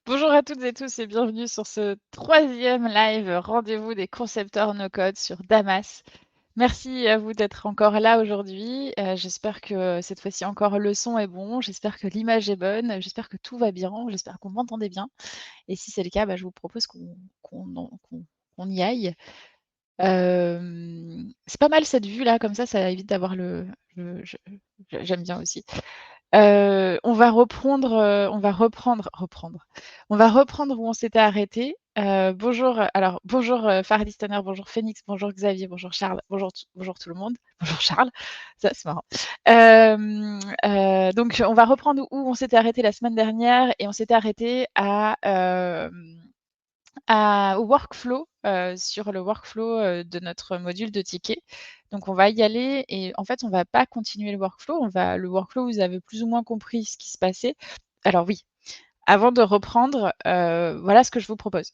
Bonjour à toutes et tous et bienvenue sur ce troisième live rendez-vous des concepteurs no-code sur Damas. Merci à vous d'être encore là aujourd'hui. J'espère que cette fois-ci encore le son est bon, j'espère que l'image est bonne, j'espère que tout va bien, j'espère que vous m'entendez bien. Et si c'est le cas, je vous propose qu'on y aille. C'est pas mal cette vue-là, comme ça évite d'avoir j'aime bien aussi. On va reprendre où on s'était arrêté. Bonjour Farid Istaner, bonjour Phoenix, bonjour Xavier, bonjour Charles, bonjour tout le monde. Bonjour Charles, ça c'est marrant. Donc on va reprendre où on s'était arrêté la semaine dernière et on s'était arrêté au workflow, sur le workflow, de notre module de tickets. Donc on va y aller et en fait, on va pas continuer le workflow, le workflow, vous avez plus ou moins compris ce qui se passait. Alors oui, avant de reprendre, voilà ce que je vous propose.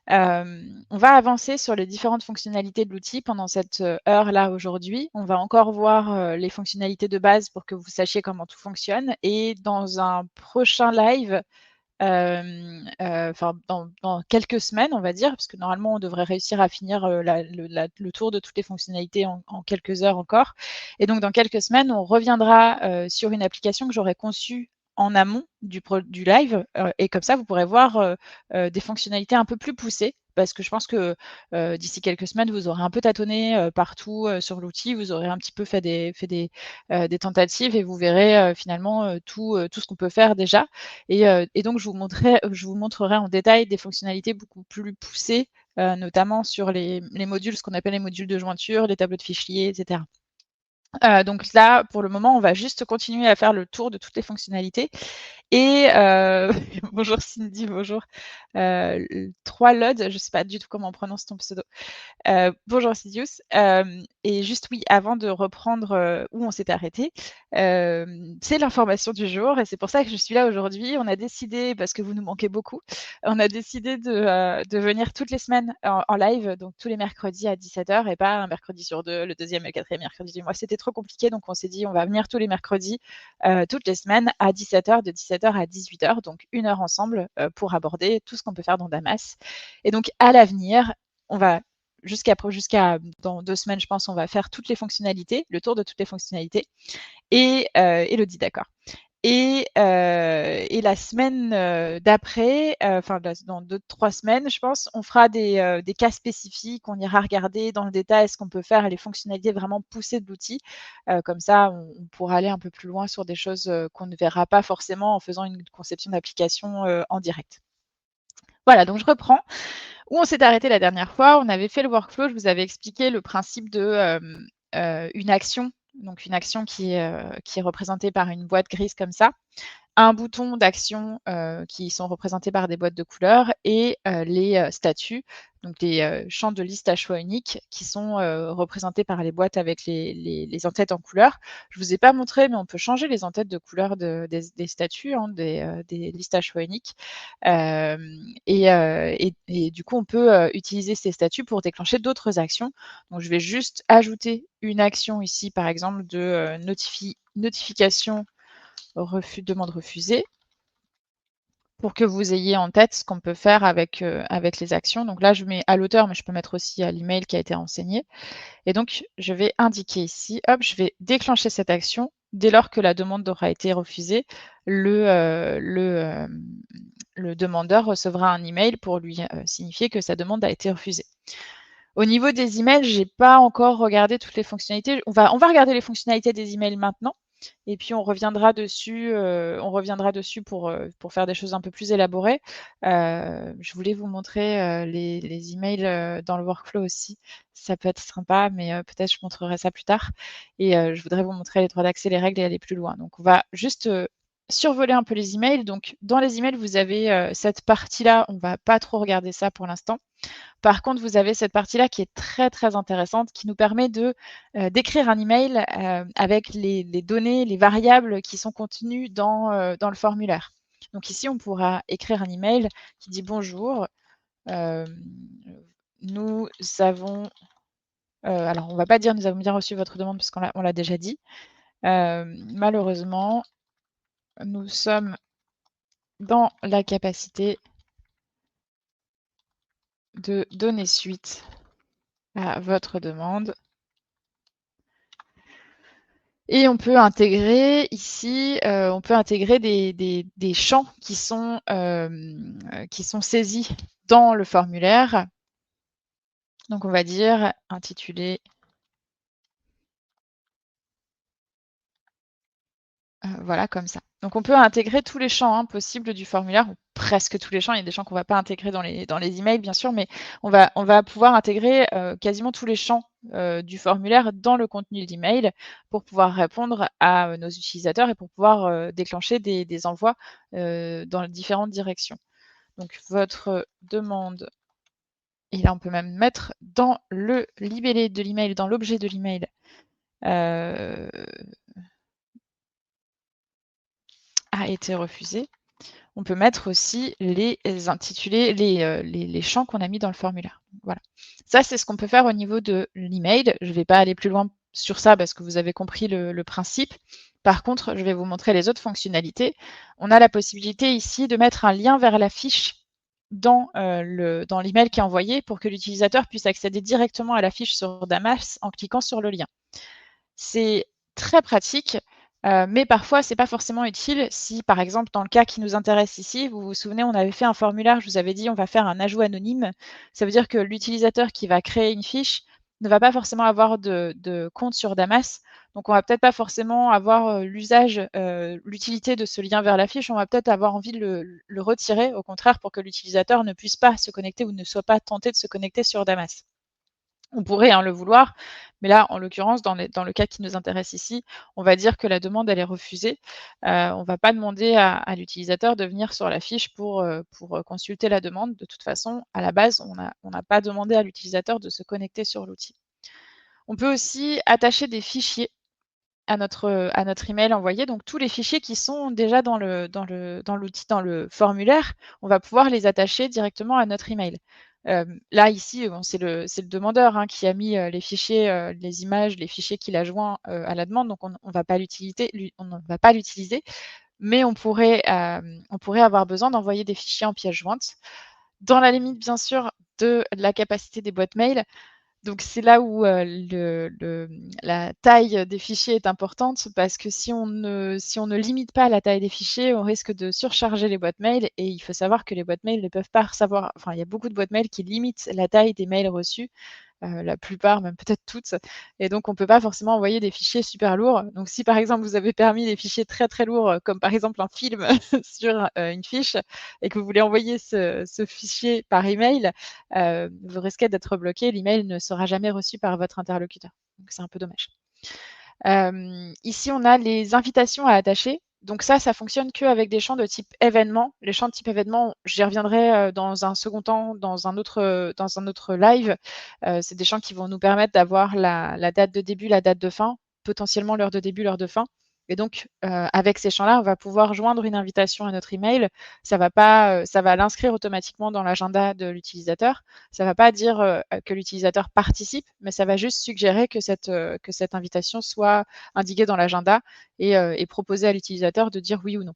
On va avancer sur les différentes fonctionnalités de l'outil pendant cette, heure-là aujourd'hui. On va encore voir, les fonctionnalités de base pour que vous sachiez comment tout fonctionne et dans un prochain live, enfin dans quelques semaines, on va dire, parce que normalement on devrait réussir à finir le tour de toutes les fonctionnalités en quelques heures encore. Et donc dans quelques semaines, on reviendra sur une application que j'aurais conçue en amont du live, et comme ça vous pourrez voir des fonctionnalités un peu plus poussées. Parce que je pense que d'ici quelques semaines, vous aurez un peu tâtonné partout sur l'outil, vous aurez un petit peu fait des tentatives et vous verrez finalement tout ce qu'on peut faire déjà. Et donc, je vous montrerai en détail des fonctionnalités beaucoup plus poussées, notamment sur les modules, ce qu'on appelle les modules de jointure, les tableaux de fichiers, etc. Donc là, pour le moment, on va juste continuer à faire le tour de toutes les fonctionnalités. Et bonjour Cindy, bonjour. 3 Lod, je ne sais pas du tout comment on prononce ton pseudo. Bonjour Sidious. Et juste oui, avant de reprendre où on s'était arrêté, c'est l'information du jour et c'est pour ça que je suis là aujourd'hui. On a décidé, parce que vous nous manquez beaucoup, on a décidé de venir toutes les semaines en live, donc tous les mercredis à 17h et pas un mercredi sur deux, le deuxième et le quatrième mercredi du mois. C'était trop compliqué, donc on s'est dit: «On va venir tous les mercredis, toutes les semaines à 17h, de 17h à 18h, donc 1 heure ensemble, pour aborder tout ce qu'on peut faire dans Damas». Et donc à l'avenir, on va jusqu'à dans 2 semaines, je pense, on va faire toutes les fonctionnalités, le tour de toutes les fonctionnalités et Élodie, d'accord. Et la semaine, d'après, enfin dans 2-3 semaines, je pense, on fera des cas spécifiques. On ira regarder dans le détail ce qu'on peut faire et les fonctionnalités vraiment poussées de l'outil. Comme ça, on pourra aller un peu plus loin sur des choses, qu'on ne verra pas forcément en faisant une conception d'application, en direct. Voilà, donc je reprends. Où on s'est arrêté la dernière fois, on avait fait le workflow, je vous avais expliqué le principe de, une action, donc une action qui est représentée par une boîte grise comme ça, un bouton d'action, qui sont représentés par des boîtes de couleurs et les, statuts, donc les, champs de liste à choix unique qui sont, représentés par les boîtes avec les en-têtes en couleur. Je vous ai pas montré, mais on peut changer les en-têtes de couleur des statuts, hein, des listes à choix unique. Et du coup, on peut, utiliser ces statuts pour déclencher d'autres actions. Donc je vais juste ajouter une action ici, par exemple de, notification demande refusée, pour que vous ayez en tête ce qu'on peut faire avec les actions. Donc là, je mets à l'auteur, mais je peux mettre aussi à l'email qui a été renseigné. Et donc, je vais indiquer ici, hop, je vais déclencher cette action. Dès lors que la demande aura été refusée, le demandeur recevra un email pour lui signifier que sa demande a été refusée. Au niveau des emails, j'ai pas encore regardé toutes les fonctionnalités. On va regarder les fonctionnalités des emails maintenant. Et puis on reviendra dessus pour faire des choses un peu plus élaborées. Je voulais vous montrer, les emails, dans le workflow aussi. Ça peut être sympa, mais peut-être je montrerai ça plus tard. Et je voudrais vous montrer les droits d'accès, les règles et aller plus loin. Donc on va juste, survoler un peu les emails. Donc dans les emails, vous avez, cette partie-là, on va pas trop regarder ça pour l'instant. Par contre, vous avez cette partie-là qui est très, très intéressante, qui nous permet d'écrire un email, avec les données, les variables qui sont contenues dans le formulaire. Donc ici, on pourra écrire un email qui dit: «Bonjour, nous avons», alors on ne va pas dire: «Nous avons bien reçu votre demande» parce qu'on l'a déjà dit. «Malheureusement, nous sommes dans la capacité de donner suite à votre demande». Et on peut intégrer ici, on peut intégrer des champs qui sont saisis dans le formulaire. Donc on va dire intitulé, voilà comme ça. Donc on peut intégrer tous les champs, hein, possibles du formulaire, ou presque tous les champs. Il y a des champs qu'on va pas intégrer dans les emails bien sûr, mais on va pouvoir intégrer, quasiment tous les champs, du formulaire dans le contenu de l'email pour pouvoir répondre à, nos utilisateurs et pour pouvoir, déclencher des envois, dans les différentes directions. Donc votre demande, et là on peut même mettre dans le libellé de l'email, dans l'objet de l'email, heu, a été refusée. On peut mettre aussi les intitulés, les champs qu'on a mis dans le formulaire. Voilà. Ça, c'est ce qu'on peut faire au niveau de l'email. Je ne vais pas aller plus loin sur ça parce que vous avez compris le principe. Par contre, je vais vous montrer les autres fonctionnalités. On a la possibilité ici de mettre un lien vers la fiche dans l'email qui est envoyé pour que l'utilisateur puisse accéder directement à la fiche sur Damas en cliquant sur le lien. C'est très pratique, mais parfois c'est pas forcément utile si, par exemple, dans le cas qui nous intéresse ici, vous vous souvenez, on avait fait un formulaire, je vous avais dit: «On va faire un ajout anonyme». Ça veut dire que l'utilisateur qui va créer une fiche ne va pas forcément avoir de compte sur Damas. Donc on va peut-être pas forcément avoir, l'utilité de ce lien vers la fiche. On va peut-être avoir envie de le retirer, au contraire, pour que l'utilisateur ne puisse pas se connecter ou ne soit pas tenté de se connecter sur Damas. On pourrait, hein, le vouloir, mais là, en l'occurrence, dans le cas qui nous intéresse ici, on va dire que la demande, elle est refusée. On va pas demander à l'utilisateur de venir sur la fiche pour consulter la demande. De toute façon, à la base, on n'a pas demandé à l'utilisateur de se connecter sur l'outil. On peut aussi attacher des fichiers à notre email envoyé. Donc tous les fichiers qui sont déjà dans l'outil, dans le formulaire, on va pouvoir les attacher directement à notre email. Là, ici, bon, c'est le demandeur, hein, qui a mis, les fichiers, les images, les fichiers qu'il a joints, à la demande, donc on va pas on ne va pas l'utiliser, mais on pourrait avoir besoin d'envoyer des fichiers en pièces jointes, dans la limite, bien sûr, de la capacité des boîtes mail. Donc c'est là où, la taille des fichiers est importante parce que si on ne limite pas la taille des fichiers, on risque de surcharger les boîtes mail et il faut savoir que les boîtes mail ne peuvent pas recevoir, enfin, il y a beaucoup de boîtes mail qui limitent la taille des mails reçus, la plupart, même peut-être toutes, et donc on ne peut pas forcément envoyer des fichiers super lourds. Donc si par exemple vous avez permis des fichiers très, très lourds, comme par exemple un film sur, une fiche et que vous voulez envoyer ce fichier par email, vous risquez d'être bloqué. L'email ne sera jamais reçu par votre interlocuteur. Donc c'est un peu dommage. Ici, on a les invitations à attacher. Donc ça fonctionne qu'avec des champs de type événement. Les champs de type événement, j'y reviendrai, dans un second temps, dans un autre live. C'est des champs qui vont nous permettre d'avoir la date de début, la date de fin, potentiellement l'heure de début, l'heure de fin. Et donc, avec ces champs-là, on va pouvoir joindre une invitation à notre email. Ça va pas, ça va l'inscrire automatiquement dans l'agenda de l'utilisateur. Ça va pas dire, que l'utilisateur participe, mais ça va juste suggérer que cette invitation soit indiquée dans l'agenda et proposer à l'utilisateur de dire oui ou non.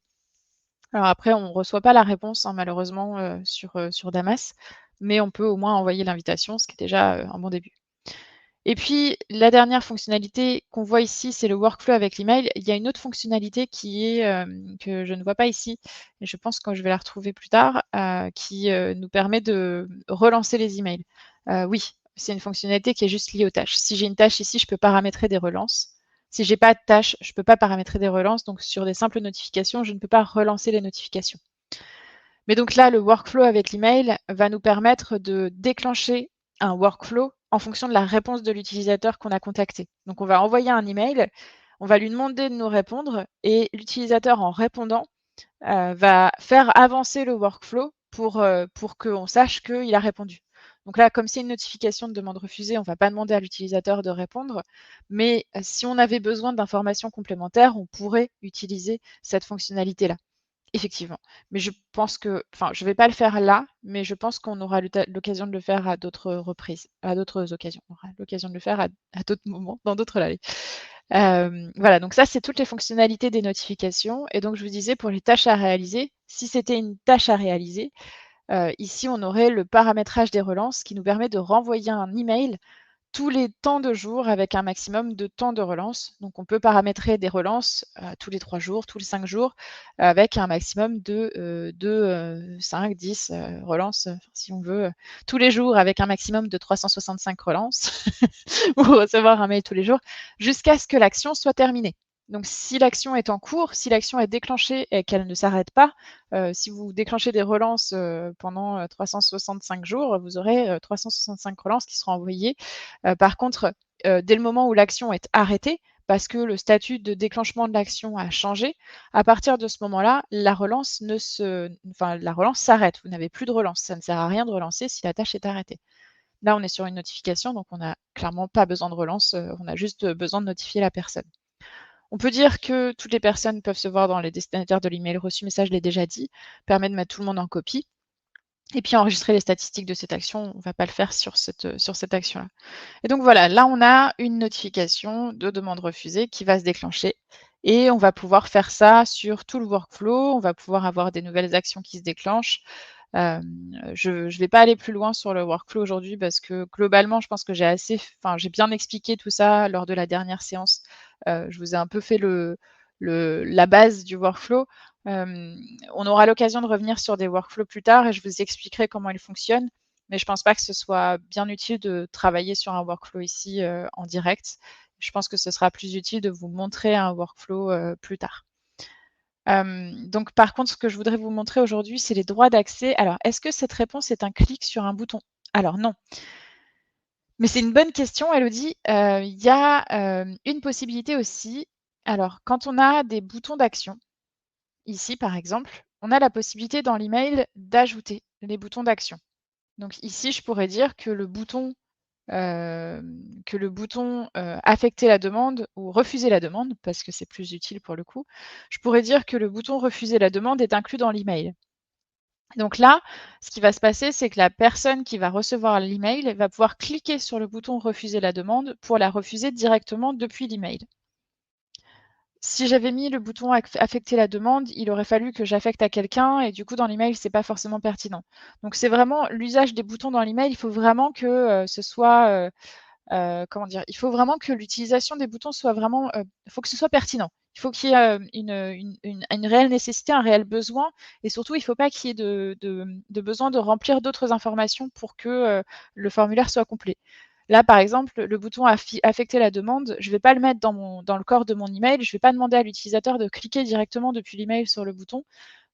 Alors après, on ne reçoit pas la réponse, hein, malheureusement, sur Damas, mais on peut au moins envoyer l'invitation, ce qui est déjà, un bon début. Et puis, la dernière fonctionnalité qu'on voit ici, c'est le workflow avec l'email. Il y a une autre fonctionnalité qui est, que je ne vois pas ici, et je pense que je vais la retrouver plus tard, qui, nous permet de relancer les emails. Oui, c'est une fonctionnalité qui est juste liée aux tâches. Si j'ai une tâche ici, je peux paramétrer des relances. Si j'ai pas de tâche, je peux pas paramétrer des relances, donc sur des simples notifications, je ne peux pas relancer les notifications. Mais donc là, le workflow avec l'email va nous permettre de déclencher un workflow en fonction de la réponse de l'utilisateur qu'on a contacté. Donc on va envoyer un email, on va lui demander de nous répondre et l'utilisateur, en répondant, va faire avancer le workflow pour qu'on sache qu'il a répondu. Donc là, comme c'est une notification de demande refusée, on ne va pas demander à l'utilisateur de répondre, mais si on avait besoin d'informations complémentaires, on pourrait utiliser cette fonctionnalité-là. Effectivement. Mais je pense que, enfin, je vais pas le faire là, mais je pense qu'on aura l'occasion de le faire à d'autres reprises, à d'autres occasions. On aura l'occasion de le faire à d'autres moments, dans d'autres lives. Voilà, donc ça, c'est toutes les fonctionnalités des notifications. Et donc, je vous disais, pour les tâches à réaliser, si c'était une tâche à réaliser, ici, on aurait le paramétrage des relances qui nous permet de renvoyer un email tous les temps de jour avec un maximum de temps de relance. Donc on peut paramétrer des relances, tous les 3 jours, tous les 5 jours, avec un maximum de 5, 10, relances, si on veut, tous les jours avec un maximum de 365 relances pour recevoir un mail tous les jours, jusqu'à ce que l'action soit terminée. Donc si l'action est en cours, si l'action est déclenchée et qu'elle ne s'arrête pas, si vous déclenchez des relances, pendant, 365 jours, vous aurez, 365 relances qui seront envoyées. Par contre, dès le moment où l'action est arrêtée, parce que le statut de déclenchement de l'action a changé, à partir de ce moment-là, la relance s'arrête. Vous n'avez plus de relance. Ça ne sert à rien de relancer si la tâche est arrêtée. Là, on est sur une notification, donc on n'a clairement pas besoin de relance, on a juste besoin de notifier la personne. On peut dire que toutes les personnes peuvent se voir dans les destinataires de l'email reçu, mais ça, je l'ai déjà dit, permet de mettre tout le monde en copie. Et puis enregistrer les statistiques de cette action, on ne va pas le faire sur cette action-là. Et donc voilà, là, on a une notification de demande refusée qui va se déclencher et on va pouvoir faire ça sur tout le workflow. On va pouvoir avoir des nouvelles actions qui se déclenchent. Je ne vais pas aller plus loin sur le workflow aujourd'hui parce que globalement, je pense que j'ai bien expliqué tout ça lors de la dernière séance. Je vous ai un peu fait la base du workflow. On aura l'occasion de revenir sur des workflows plus tard et je vous expliquerai comment ils fonctionnent. Mais je ne pense pas que ce soit bien utile de travailler sur un workflow ici en direct. Je pense que ce sera plus utile de vous montrer un workflow plus tard. Donc par contre, ce que je voudrais vous montrer aujourd'hui, c'est les droits d'accès. Alors, est-ce que cette réponse est un clic sur un bouton? Alors non. Mais c'est une bonne question, Elodie. Il y a une possibilité aussi. Alors, quand on a des boutons d'action, ici par exemple, on a la possibilité dans l'email d'ajouter les boutons d'action. Donc ici, je pourrais dire que le bouton affecter la demande ou refuser la demande, parce que c'est plus utile pour le coup, je pourrais dire que le bouton refuser la demande est inclus dans l'email. Donc là, ce qui va se passer, c'est que la personne qui va recevoir l'email va pouvoir cliquer sur le bouton «Refuser la demande» pour la refuser directement depuis l'email. Si j'avais mis le bouton «Affecter la demande», il aurait fallu que j'affecte à quelqu'un et du coup dans l'email, c'est pas forcément pertinent. Donc c'est vraiment l'usage des boutons dans l'email, il faut vraiment que, ce soit, comment dire? Il faut vraiment que l'utilisation des boutons soit vraiment, il faut que ce soit pertinent. Il faut qu'il y ait, une réelle nécessité, un réel besoin et surtout il ne faut pas qu'il y ait de besoin de remplir d'autres informations pour que, le formulaire soit complet. Là, par exemple, le bouton affecter la demande, je ne vais pas le mettre dans le corps de mon email. Je ne vais pas demander à l'utilisateur de cliquer directement depuis l'email sur le bouton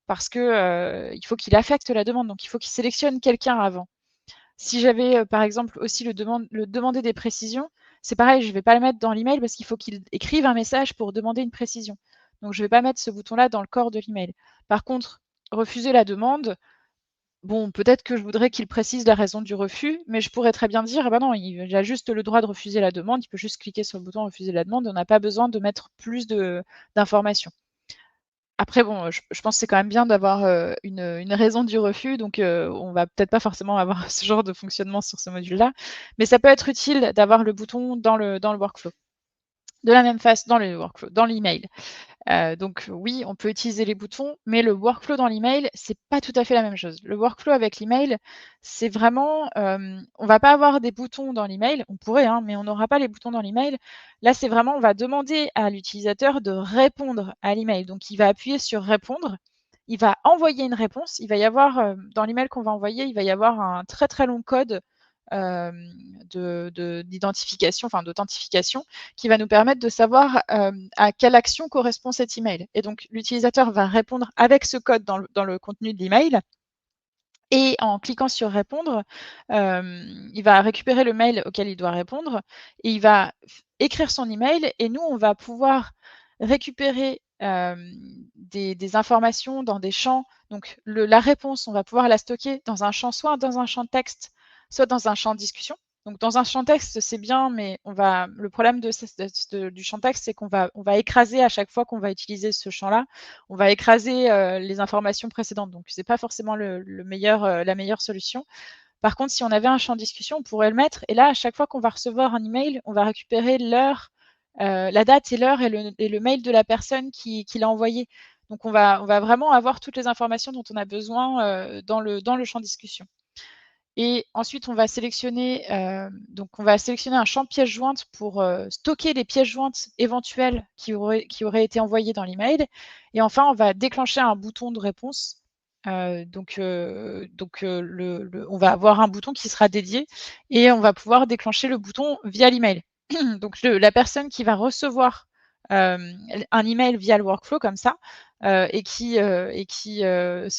parce que, il faut qu'il affecte la demande, donc il faut qu'il sélectionne quelqu'un avant. Si j'avais, par exemple, aussi le demander des précisions, c'est pareil, je ne vais pas le mettre dans l'email parce qu'il faut qu'il écrive un message pour demander une précision. Donc je ne vais pas mettre ce bouton-là dans le corps de l'email. Par contre, refuser la demande, bon, peut-être que je voudrais qu'il précise la raison du refus, mais je pourrais très bien dire: «Ah bah non, il a juste le droit de refuser la demande, il peut juste cliquer sur le bouton refuser la demande, on n'a pas besoin de mettre plus d'informations». Après bon, je pense que c'est quand même bien d'avoir, une raison du refus, donc on va peut-être pas forcément avoir ce genre de fonctionnement sur ce module-là, mais ça peut être utile d'avoir le bouton dans le workflow. De la même façon dans le workflow, dans l'email. Donc oui, on peut utiliser les boutons, mais le workflow dans l'email, c'est pas tout à fait la même chose. Le workflow avec l'email, c'est vraiment, on va pas avoir des boutons dans l'email, on pourrait, hein, mais on n'aura pas les boutons dans l'email. Là, c'est vraiment, on va demander à l'utilisateur de répondre à l'email. Donc il va appuyer sur répondre, il va envoyer une réponse, il va y avoir, dans l'email qu'on va envoyer, il va y avoir un très, très long code, d'identification, enfin d'authentification, qui va nous permettre de savoir, à quelle action correspond cet email. Et donc l'utilisateur va répondre avec ce code dans le contenu de l'email et en cliquant sur répondre, il va récupérer le mail auquel il doit répondre et il va écrire son email et nous, on va pouvoir récupérer, des informations dans des champs. Donc la réponse, on va pouvoir la stocker dans un champ, soit dans un champ texte, soit dans un champ discussion. Donc dans un champ texte, c'est bien, mais le problème du champ texte, c'est qu'on va écraser à chaque fois qu'on va utiliser ce champ-là, on va écraser, les informations précédentes. Donc c'est pas forcément le meilleur, la meilleure solution. Par contre, si on avait un champ discussion, on pourrait le mettre et là, à chaque fois qu'on va recevoir un email, on va récupérer l'heure, la date et l'heure et le mail de la personne qui l'a envoyé. Donc on va vraiment avoir toutes les informations dont on a besoin, dans le champ discussion. Et ensuite, on va sélectionner un champ pièce jointe pour, stocker les pièces jointes éventuelles qui auraient été envoyées dans l'email. Et enfin, on va déclencher un bouton de réponse. On va avoir un bouton qui sera dédié et on va pouvoir déclencher le bouton via l'email. Donc la personne qui va recevoir, un email via le workflow comme ça, sur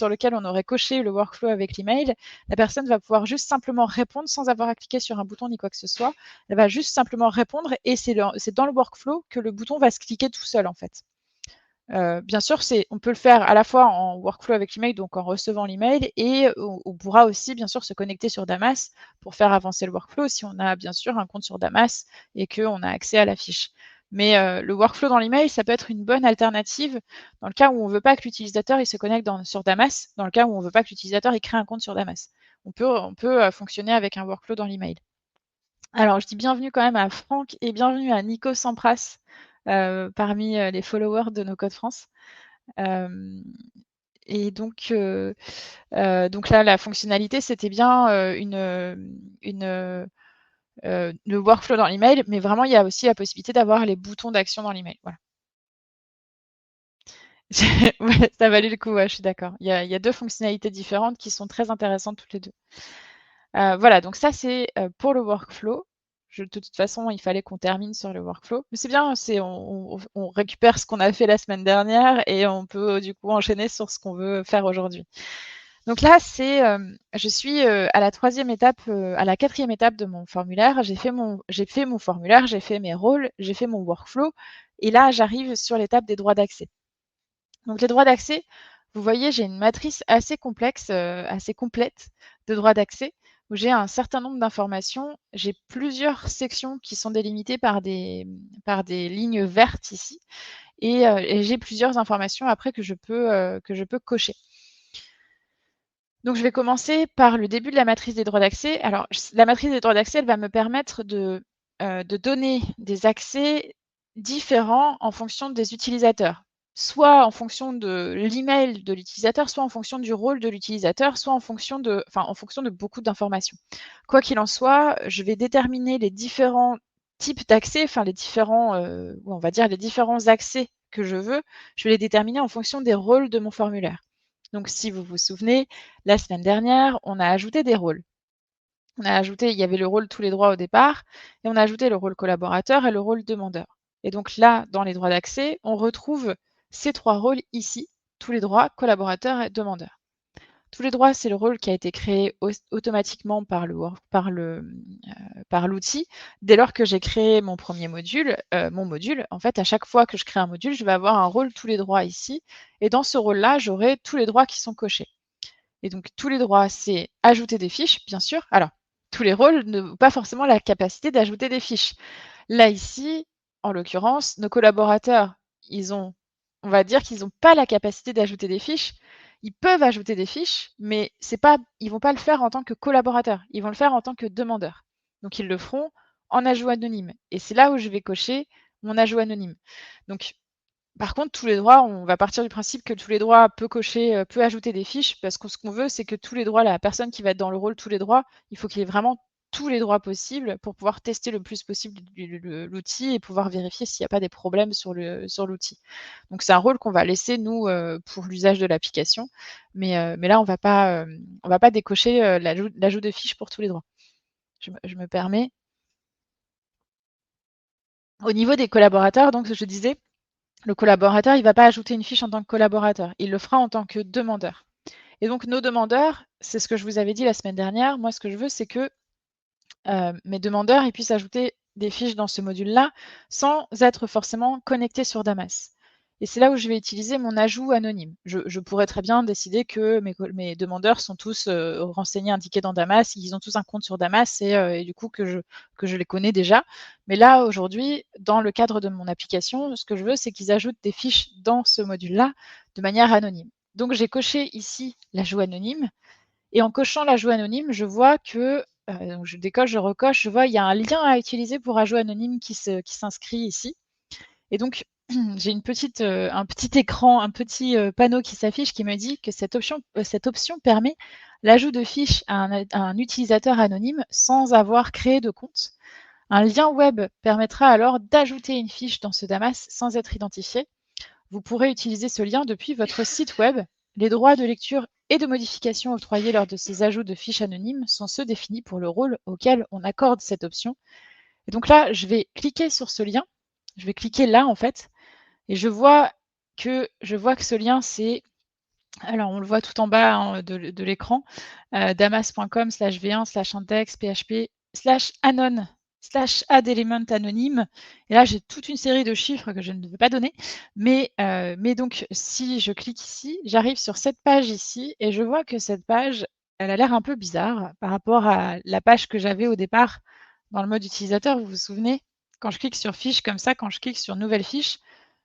lequel on aurait coché le workflow avec l'email, la personne va pouvoir juste simplement répondre sans avoir à cliquer sur un bouton ni quoi que ce soit. Elle va juste simplement répondre et c'est dans le workflow que le bouton va se cliquer tout seul, en fait. Bien sûr, on peut le faire à la fois en workflow avec l'email, donc en recevant l'email et on pourra aussi bien sûr se connecter sur Damas pour faire avancer le workflow si on a bien sûr un compte sur Damas et qu'on a accès à la fiche. Mais le workflow dans l'email, ça peut être une bonne alternative dans le cas où on ne veut pas que l'utilisateur il se connecte sur Damas, dans le cas où on ne veut pas que l'utilisateur il crée un compte sur Damas. On peut fonctionner avec un workflow dans l'email. Alors, je dis bienvenue quand même à Franck et bienvenue à Nico Sampras, parmi, les followers de No Code France. Hem et donc là, la fonctionnalité, c'était bien, le workflow dans l'email, mais vraiment, il y a aussi la possibilité d'avoir les boutons d'action dans l'email. Voilà. Ouais, ça valait le coup, ouais, je suis d'accord. Il y a 2 fonctionnalités différentes qui sont très intéressantes toutes les 2. Voilà, donc ça, c'est, pour le workflow. De toute façon, il fallait qu'on termine sur le workflow. Mais c'est bien, on récupère ce qu'on a fait la semaine dernière et on peut, du coup, enchaîner sur ce qu'on veut faire aujourd'hui. Donc là, je suis, à la 3e étape, à la 4e étape de mon formulaire. J'ai fait mon formulaire, j'ai fait mes rôles, j'ai fait mon workflow et là, j'arrive sur l'étape des droits d'accès. Donc les droits d'accès, vous voyez, j'ai une matrice assez complexe, assez complète de droits d'accès où j'ai un certain nombre d'informations. J'ai plusieurs sections qui sont délimitées par des lignes vertes ici et j'ai plusieurs informations après que je peux cocher. Donc je vais commencer par le début de la matrice des droits d'accès. Alors la matrice des droits d'accès, elle va me permettre de donner des accès différents en fonction des utilisateurs. Soit en fonction de l'email de l'utilisateur, soit en fonction du rôle de l'utilisateur, soit en fonction de beaucoup d'informations. Quoi qu'il en soit, je vais déterminer les différents types d'accès, enfin les différents, on va dire les différents accès que je veux, je vais les déterminer en fonction des rôles de mon formulaire. Donc si vous vous souvenez, la semaine dernière, on a ajouté des rôles. Il y avait le rôle tous les droits au départ, et on a ajouté le rôle collaborateur et le rôle demandeur. Et donc là, dans les droits d'accès, on retrouve ces 3 rôles ici, tous les droits, collaborateurs et demandeurs. Tous les droits, c'est le rôle qui a été créé automatiquement par l'outil. Dès lors que j'ai créé mon premier module, mon module, en fait, à chaque fois que je crée un module, je vais avoir un rôle tous les droits ici. Et dans ce rôle-là, j'aurai tous les droits qui sont cochés. Et donc, tous les droits, c'est ajouter des fiches, bien sûr. Alors, tous les rôles n'ont pas forcément la capacité d'ajouter des fiches. Là, ici, en l'occurrence, nos collaborateurs, on va dire qu'ils n'ont pas la capacité d'ajouter des fiches. Ils peuvent ajouter des fiches, mais ils ne vont pas le faire en tant que collaborateurs. Ils vont le faire en tant que demandeurs. Donc, ils le feront en ajout anonyme. Et c'est là où je vais cocher mon ajout anonyme. Donc, par contre, tous les droits, on va partir du principe que tous les droits peut ajouter des fiches, parce que ce qu'on veut, c'est que tous les droits, la personne qui va être dans le rôle tous les droits, il faut qu'il ait vraiment tous les droits possibles pour pouvoir tester le plus possible l'outil et pouvoir vérifier s'il n'y a pas des problèmes sur l'outil. Donc c'est un rôle qu'on va laisser, nous, pour l'usage de l'application. Mais là, on va pas décocher l'ajout de fiches pour tous les droits. Je me permets. Au niveau des collaborateurs, donc je disais, le collaborateur, il ne va pas ajouter une fiche en tant que collaborateur. Il le fera en tant que demandeur. Et donc, nos demandeurs, c'est ce que je vous avais dit la semaine dernière. Moi, ce que je veux, c'est que mes demandeurs ils puissent ajouter des fiches dans ce module-là sans être forcément connectés sur Damas. Et c'est là où je vais utiliser mon ajout anonyme. Je pourrais très bien décider que mes demandeurs sont tous renseignés, indiqués dans Damas, qu'ils ont tous un compte sur Damas et du coup que je les connais déjà. Mais là, aujourd'hui, dans le cadre de mon application, ce que je veux, c'est qu'ils ajoutent des fiches dans ce module-là de manière anonyme. Donc, j'ai coché ici l'ajout anonyme. Et en cochant l'ajout anonyme, je vois que, donc je décoche, je recoche, je vois il y a un lien à utiliser pour ajout anonyme qui s'inscrit ici. Et donc, j'ai un petit écran, un petit panneau qui s'affiche qui me dit que cette option permet l'ajout de fiches à un utilisateur anonyme sans avoir créé de compte. Un lien web permettra alors d'ajouter une fiche dans ce Damas sans être identifié. Vous pourrez utiliser ce lien depuis votre site web. Les droits de lecture et de modification octroyés lors de ces ajouts de fiches anonymes sont ceux définis pour le rôle auquel on accorde cette option. Et donc là, je vais cliquer sur ce lien. Je vais cliquer là, en fait, et je vois que ce lien, c'est... Alors, on le voit tout en bas hein, de l'écran, damas.com/v1/index.php/anon /add element anonyme. Et là, j'ai toute une série de chiffres que je ne veux pas donner. Mais donc, si je clique ici, j'arrive sur cette page ici et je vois que cette page, elle a l'air un peu bizarre par rapport à la page que j'avais au départ dans le mode utilisateur. Vous vous souvenez? Quand je clique sur fiche comme ça, quand je clique sur nouvelle fiche,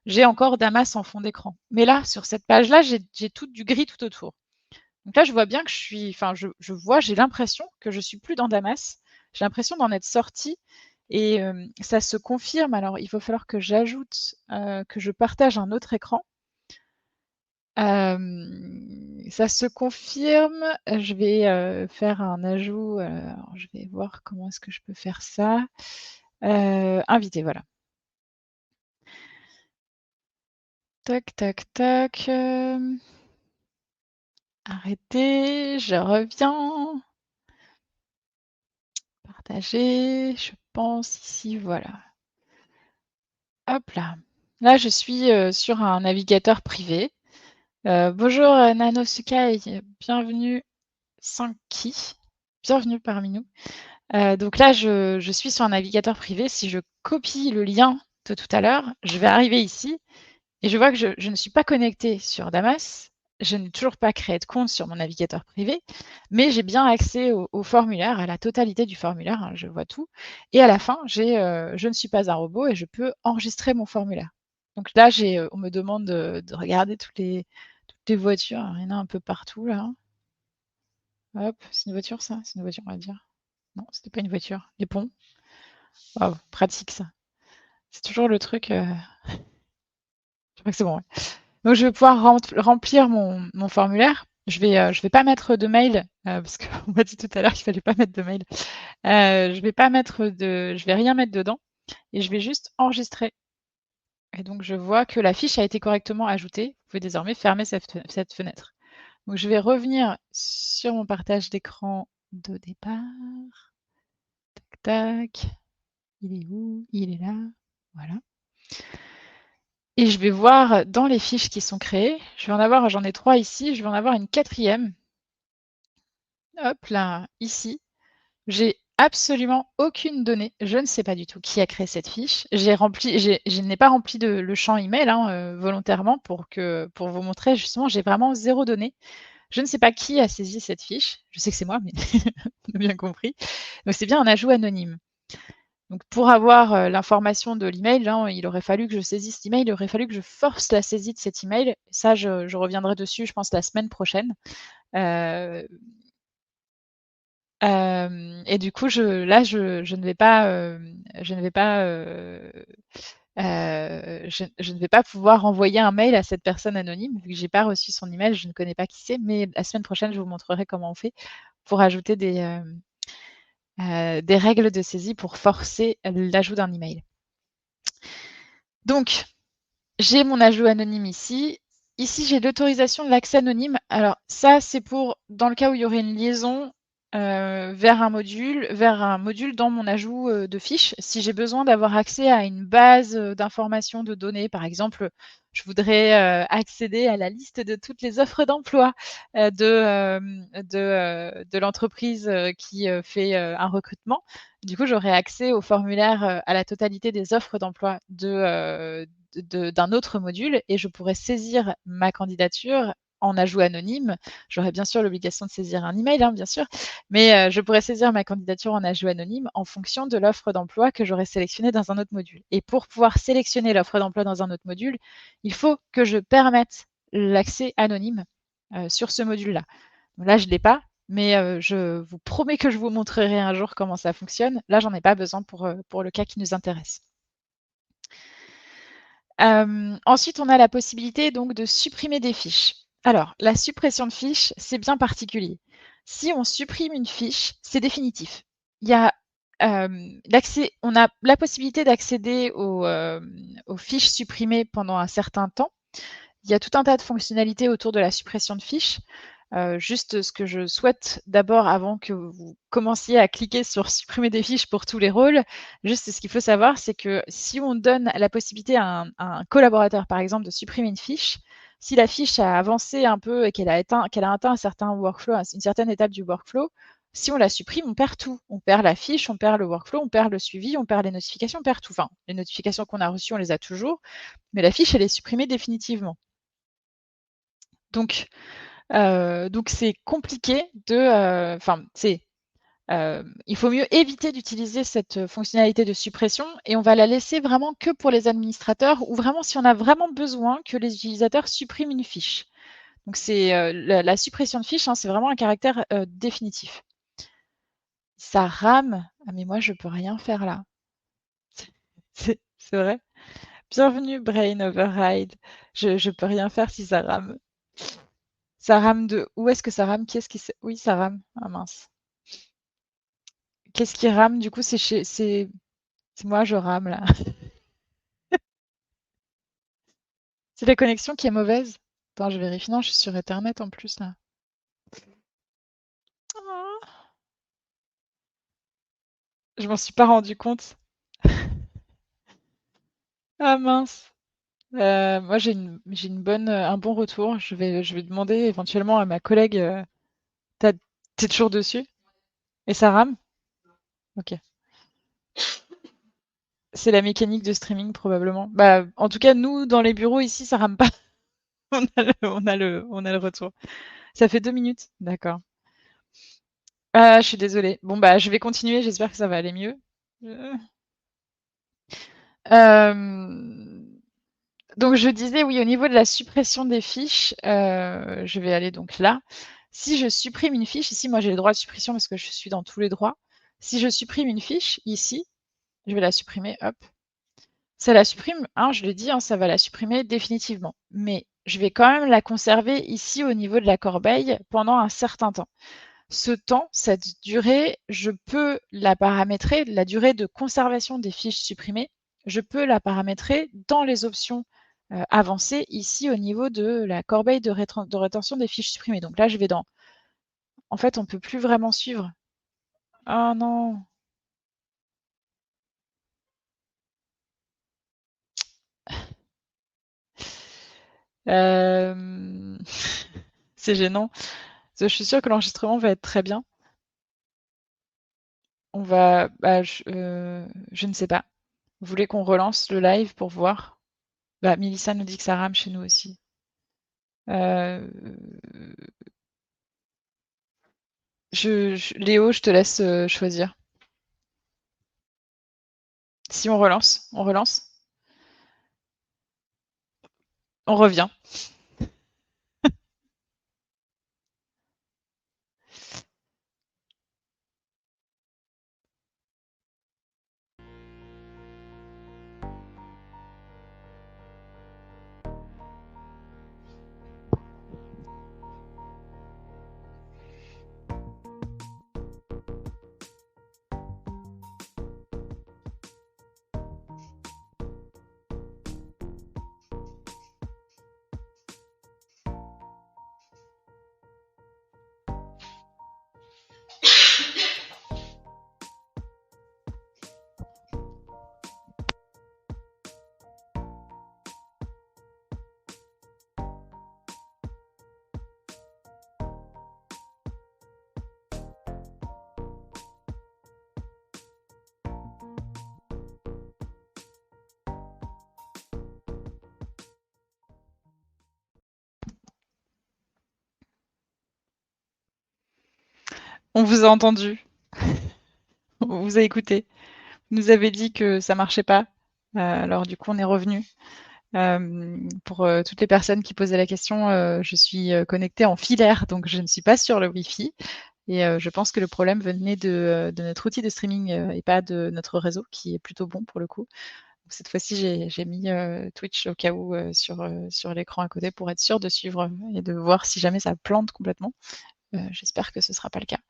j'ai encore Damas en fond d'écran. Mais là, sur cette page-là, j'ai tout du gris tout autour. Donc là, je vois bien que j'ai l'impression que je suis plus dans Damas. J'ai l'impression d'en être sortie et ça se confirme. Alors, il va falloir que j'ajoute, que je partage un autre écran. Ça se confirme. Je vais faire un ajout. Alors, je vais voir comment est-ce que je peux faire ça. Inviter, voilà. Tac, tac, tac. Arrêtez, je reviens. Partager, je pense ici, voilà. Hop là. Là, je suis sur un navigateur privé. Bonjour Nanosukai, bienvenue Sanki, bienvenue parmi nous. Donc là, je suis sur un navigateur privé. Si je copie le lien de tout à l'heure, je vais arriver ici et je vois que je ne suis pas connectée sur Damas. Je n'ai toujours pas créé de compte sur mon navigateur privé, mais j'ai bien accès au formulaire, à la totalité du formulaire, hein, je vois tout. Et à la fin, je ne suis pas un robot et je peux enregistrer mon formulaire. Donc là, on me demande de regarder toutes les voitures. Il y en a un peu partout là. Hop, c'est une voiture ça? C'est une voiture, on va dire. Non, c'était pas une voiture. Les ponts. Waouh, pratique ça. C'est toujours le truc, je crois que c'est bon, ouais. Donc je vais pouvoir remplir mon formulaire. Je vais pas mettre de mail, parce qu'on m'a dit tout à l'heure qu'il fallait pas mettre de mail. Je vais rien mettre dedans et je vais juste enregistrer. Et donc je vois que la fiche a été correctement ajoutée. Vous pouvez désormais fermer cette fenêtre. Donc je vais revenir sur mon partage d'écran de départ. Tac, tac. Il est où? Il est là. Voilà. Et je vais voir dans les fiches qui sont créées. J'en ai 3 ici, je vais en avoir une 4e. Hop là, ici. J'ai absolument aucune donnée. Je ne sais pas du tout qui a créé cette fiche. Je n'ai pas rempli le champ email volontairement pour vous montrer justement, j'ai vraiment 0 donnée. Je ne sais pas qui a saisi cette fiche. Je sais que c'est moi, mais on a bien compris. Donc c'est bien un ajout anonyme. Donc pour avoir l'information de l'email, il aurait fallu que je saisisse l'email, il aurait fallu que je force la saisie de cet email. Ça, je reviendrai dessus, je pense, la semaine prochaine. Et du coup, je ne vais pas, je ne vais pas pouvoir envoyer un mail à cette personne anonyme, vu que j'ai pas reçu son email, je ne connais pas qui c'est, mais la semaine prochaine, je vous montrerai comment on fait pour ajouter des règles de saisie pour forcer l'ajout d'un email. Donc, j'ai mon ajout anonyme ici. Ici, j'ai l'autorisation de l'accès anonyme. Alors ça, c'est pour dans le cas où il y aurait une liaison vers un module dans mon ajout de fiche. Si j'ai besoin d'avoir accès à une base d'informations de données, par exemple, je voudrais accéder à la liste de toutes les offres d'emploi de l'entreprise qui fait un recrutement. Du coup, j'aurai accès au formulaire à la totalité des offres d'emploi d'un autre module et je pourrais saisir ma candidature en ajout anonyme. J'aurais bien sûr l'obligation de saisir un email, bien sûr, mais je pourrais saisir ma candidature en ajout anonyme en fonction de l'offre d'emploi que j'aurais sélectionnée dans un autre module. Et pour pouvoir sélectionner l'offre d'emploi dans un autre module, il faut que je permette l'accès anonyme sur ce module-là. Là, je ne l'ai pas, mais je vous promets que je vous montrerai un jour comment ça fonctionne. Là, j'en ai pas besoin pour le cas qui nous intéresse. Ensuite, on a la possibilité donc de supprimer des fiches. Alors, la suppression de fiches, c'est bien particulier. Si on supprime une fiche, c'est définitif. Il y a on a la possibilité d'accéder aux fiches supprimées pendant un certain temps. Il y a tout un tas de fonctionnalités autour de la suppression de fiches. Juste ce que je souhaite d'abord, avant que vous commenciez à cliquer sur supprimer des fiches pour tous les rôles, juste ce qu'il faut savoir, c'est que si on donne la possibilité à un collaborateur, par exemple, de supprimer une fiche, si la fiche a avancé un peu et qu'elle a atteint un certain workflow, une certaine étape du workflow, si on la supprime, on perd tout. On perd la fiche, on perd le workflow, on perd le suivi, on perd les notifications, on perd tout. Enfin, les notifications qu'on a reçues, on les a toujours, mais la fiche, elle est supprimée définitivement. Donc c'est compliqué il faut mieux éviter d'utiliser cette fonctionnalité de suppression et on va la laisser vraiment que pour les administrateurs ou vraiment si on a vraiment besoin que les utilisateurs suppriment une fiche. Donc c'est la suppression de fiche, c'est vraiment un caractère définitif. Ça rame. Ah mais moi je peux rien faire là. C'est vrai. Bienvenue Brain Override. Je peux rien faire si ça rame. Ça rame de où est-ce que ça rame? Qui est-ce qui Oui, ça rame. Ah mince. Qu'est-ce qui rame? Du coup, c'est moi, je rame là. C'est la connexion qui est mauvaise? Attends, je vérifie. Non, je suis sur Ethernet en plus là. Ah, je m'en suis pas rendu compte. Ah mince. Moi, un bon retour. Je vais demander éventuellement à ma collègue. T'es toujours dessus? Et ça rame? Ok. C'est la mécanique de streaming probablement. Bah, en tout cas, nous, dans les bureaux ici, ça rame pas. On a le retour. Ça fait 2 minutes? D'accord. Ah, je suis désolée. Bon, bah, je vais continuer, j'espère que ça va aller mieux. Donc je disais, oui, au niveau de la suppression des fiches, je vais aller donc là. Si je supprime une fiche, ici, moi j'ai le droit de suppression parce que je suis dans tous les droits. Si je supprime une fiche, ici, je vais la supprimer, hop. Ça la supprime, hein, je l'ai dit, hein, ça va la supprimer définitivement. Mais je vais quand même la conserver ici au niveau de la corbeille pendant un certain temps. Ce temps, cette durée, je peux la paramétrer, la durée de conservation des fiches supprimées, je peux la paramétrer dans les options avancées ici au niveau de la corbeille de rétention des fiches supprimées. Donc là, je vais dans... En fait, on ne peut plus vraiment suivre. Ah non. C'est gênant. Je suis sûre que l'enregistrement va être très bien. On va... Bah, je ne sais pas. Vous voulez qu'on relance le live pour voir? Bah, Mélissa nous dit que ça rame chez nous aussi. Léo, je te laisse choisir. Si on relance, on revient. On vous a entendu. On vous a écouté. Vous nous avez dit que ça marchait pas. Alors du coup, on est revenu. Pour toutes les personnes qui posaient la question, je suis connectée en filaire, donc je ne suis pas sur le Wi-Fi. Et je pense que le problème venait de notre outil de streaming et pas de notre réseau, qui est plutôt bon pour le coup. Donc, cette fois-ci, j'ai mis Twitch au cas où sur l'écran à côté pour être sûr de suivre et de voir si jamais ça plante complètement. J'espère que ce ne sera pas le cas.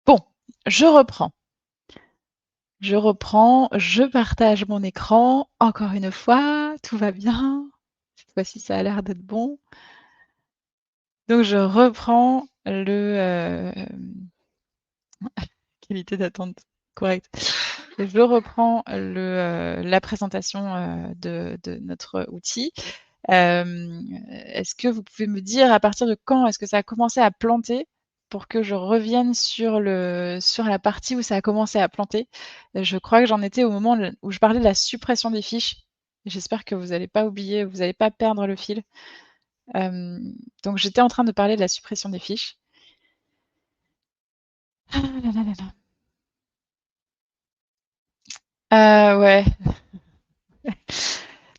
Bon, je reprends. Je partage mon écran. Encore une fois, tout va bien. Cette fois-ci, ça a l'air d'être bon. Donc, je reprends qualité d'attente correcte. Je reprends la présentation de notre outil. Est-ce que vous pouvez me dire à partir de quand est-ce que ça a commencé à planter pour que je revienne sur la partie où ça a commencé à planter? Je crois que j'en étais au moment où je parlais de la suppression des fiches. J'espère que vous n'allez pas oublier, vous n'allez pas perdre le fil. Donc j'étais en train de parler de la suppression des fiches. Ah là là là là. Ouais.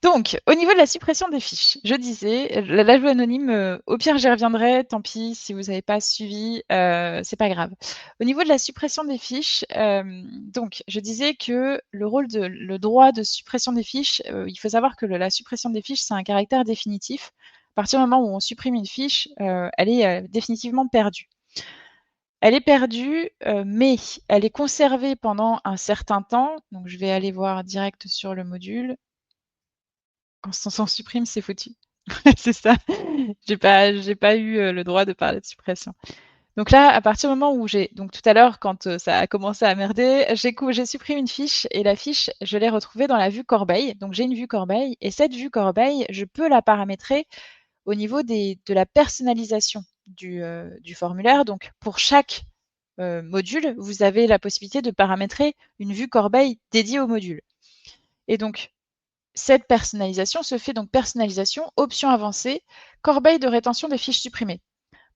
Donc, au niveau de la suppression des fiches, je disais, l'ajout anonyme, au pire, j'y reviendrai, tant pis si vous n'avez pas suivi, c'est pas grave. Au niveau de la suppression des fiches, donc je disais que le droit de suppression des fiches, il faut savoir que la suppression des fiches, c'est un caractère définitif. À partir du moment où on supprime une fiche, elle est définitivement perdue. Elle est perdue, mais elle est conservée pendant un certain temps. Donc je vais aller voir direct sur le module. Quand on s'en supprime, c'est foutu. C'est ça. J'ai pas eu le droit de parler de suppression. Donc là, à partir du moment où donc tout à l'heure, quand ça a commencé à merder, j'ai supprimé une fiche et la fiche, je l'ai retrouvée dans la vue corbeille. Donc j'ai une vue corbeille et cette vue corbeille, je peux la paramétrer au niveau de la personnalisation du formulaire. Donc pour chaque module, vous avez la possibilité de paramétrer une vue corbeille dédiée au module. Et donc, cette personnalisation se fait donc personnalisation, option avancée, corbeille de rétention des fiches supprimées.